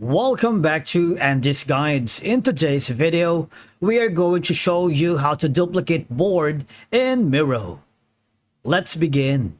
Welcome back to Andy's Guides. In today's video, we are going to show you how to duplicate board in Miro. Let's begin.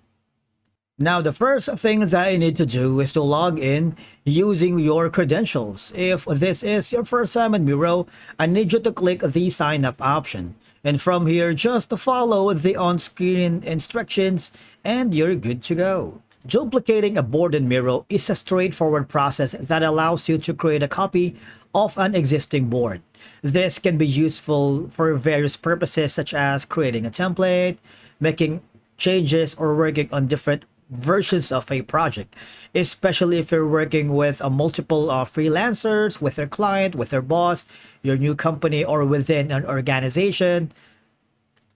Now, the first thing that you need to do is to log in using your credentials. If this is your first time in Miro, I need you to click the sign up option. And from here, just follow the on-screen instructions and you're good to go. Duplicating a board in Miro is a straightforward process that allows you to create a copy of an existing board. This can be useful for various purposes such as creating a template, making changes, or working on different versions of a project, especially if you're working with multiple freelancers, with their client, with their boss, your new company, or within an organization.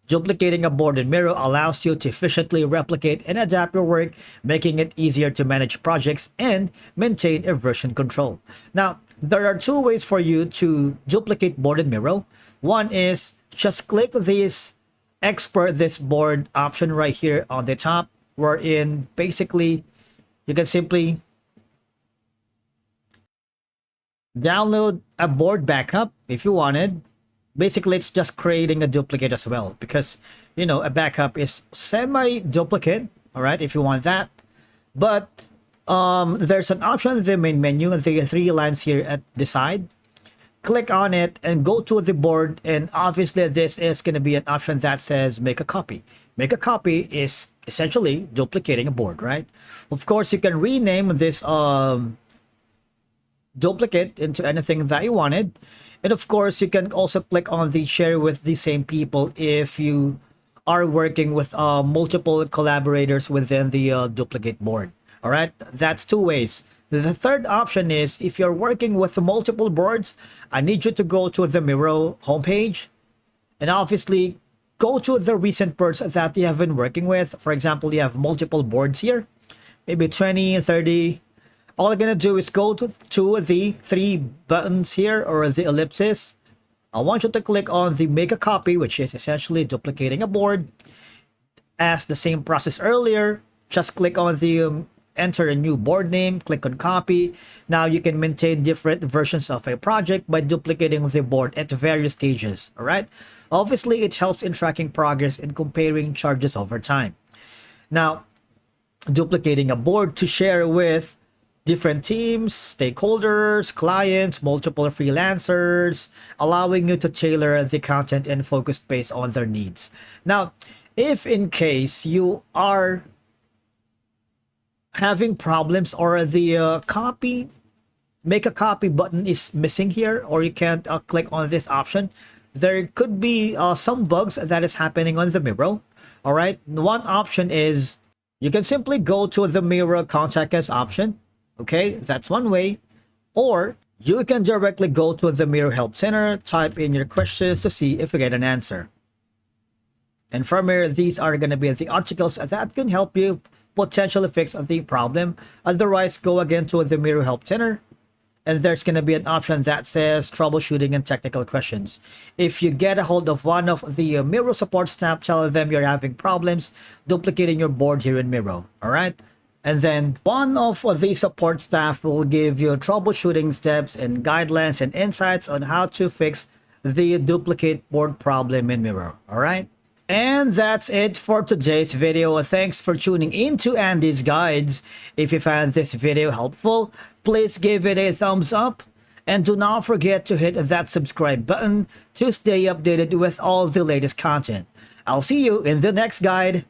Duplicating a board in Miro allows you to efficiently replicate and adapt your work, making it easier to manage projects and maintain a version control. Now, there are two ways for you to duplicate board in Miro. One is just click this export this board option right here on the top, wherein basically you can simply download a board backup if you wanted. Basically, it's just creating a duplicate as well because, a backup is semi-duplicate, all right, if you want that. But there's an option in the main menu, and the three lines here at the side. Click on it and go to the board, and obviously this is going to be an option that says make a copy. Make a copy is essentially duplicating a board, right? Of course, you can rename this duplicate into anything that you wanted. And of course, you can also click on the share with the same people if you are working with multiple collaborators within the duplicate board. All right, that's two ways. The third option is if you're working with multiple boards, I need you to go to the Miro homepage and obviously go to the recent boards that you have been working with. For example, you have multiple boards here, maybe 20, 30. All I'm going to do is go to the three buttons here, or the ellipsis. I want you to click on the make a copy, which is essentially duplicating a board. As the same process earlier, just click on the enter a new board name, click on copy. Now you can maintain different versions of a project by duplicating the board at various stages, all right? Obviously, it helps in tracking progress and comparing charges over time. Now, duplicating a board to share with different teams, stakeholders, clients, multiple freelancers, allowing you to tailor the content and focus based on their needs. Now, if in case you are having problems or the make a copy button is missing here, or you can't click on this option, there could be some bugs that is happening on the Miro. All right, one option is you can simply go to the Miro contact us option. Okay, that's one way. Or you can directly go to the Miro Help Center, type in your questions to see if you get an answer. And from here, these are going to be the articles that can help you potentially fix the problem. Otherwise, go again to the Miro Help Center, and there's going to be an option that says troubleshooting and technical questions. If you get a hold of one of the Miro support staff, tell them you're having problems duplicating your board here in Miro. All right. And then one of the support staff will give you troubleshooting steps and guidelines and insights on how to fix the duplicate board problem in Miro. All right. And that's it for today's video. Thanks for tuning into Andy's Guides. If you found this video helpful, please give it a thumbs up. And do not forget to hit that subscribe button to stay updated with all the latest content. I'll see you in the next guide.